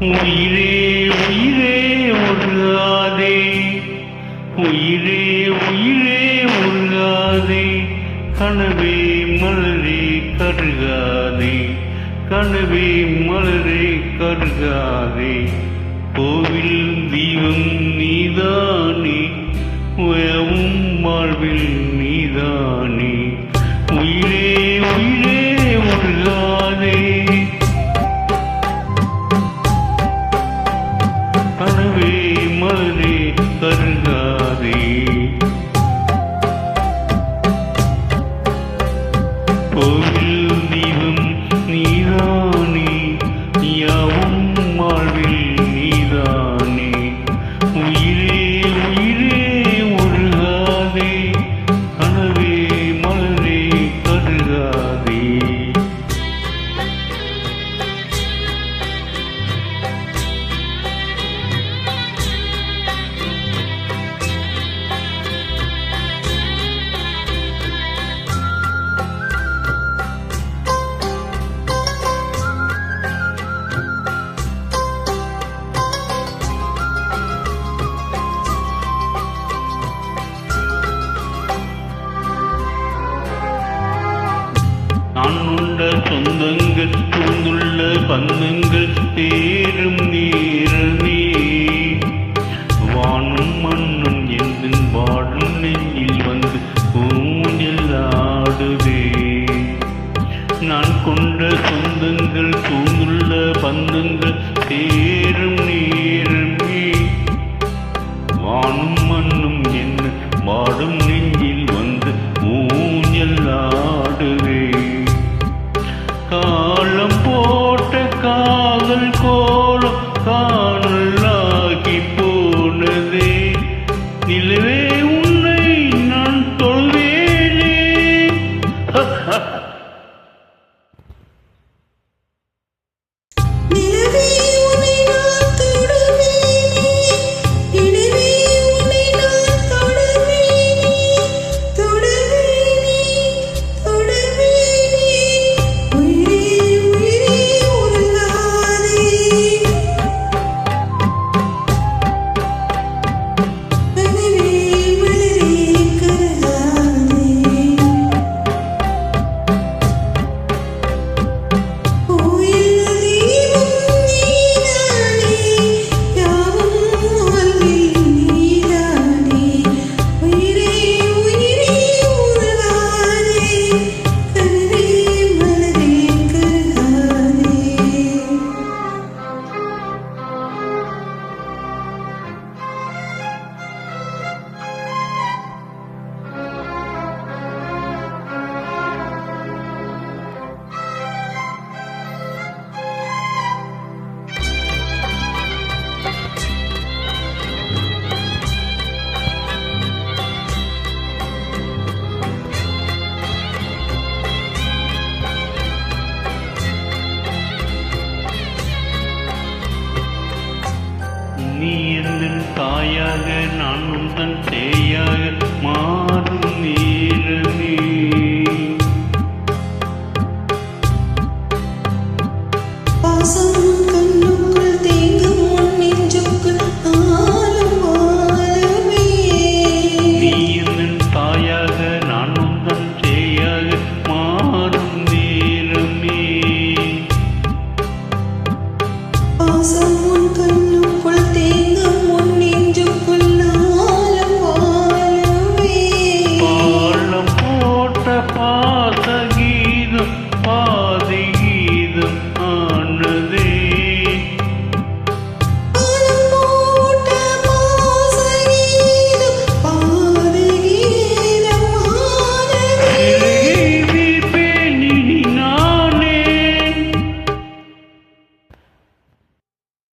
உயிரே உயிரே உருகாதே, உயிரே உயிரே உருகாதே, கனவே மலரே கருகாதே, கனவே மலரே கருகாதே. கோவில் தீபம் நீதானே, உயவும் வாழ்வில் நீதானே. உயிரே உயிரே உருகாதே, கனவே மலரே கருகாதே. கோவில் தீபம் நீதானே, யாவும் வாழ்வில் நீதானே. உயிரே உயிரே உருகாதே, கனவே மலரே கருகாதே. நான் உண்ட சொந்தங்கள் சூழ்ந்துள்ள பந்தங்கள் தேரும் நேரமே. வானும் மண்ணும் எந்த வாடும் நெஞ்சில் வந்து ஊஞ்சல் ஆடுவே. நான் கொண்ட சொந்தங்கள் சூழ்ந்துள்ள பந்தங்கள் தேரும் நேரமே. வானும் மண்ணும் என்ன வாடும் நெஞ்சில் வந்து ஊஞ்சல் ஆடுவே. காலம் போட்ட காதல் கோலம் காணலாகி போனதே. நிலவே உன்னை நான் தொழுவேனே. நீ என் தாயாக நான் உந்தன் சேயாக மாறும் நேரமே.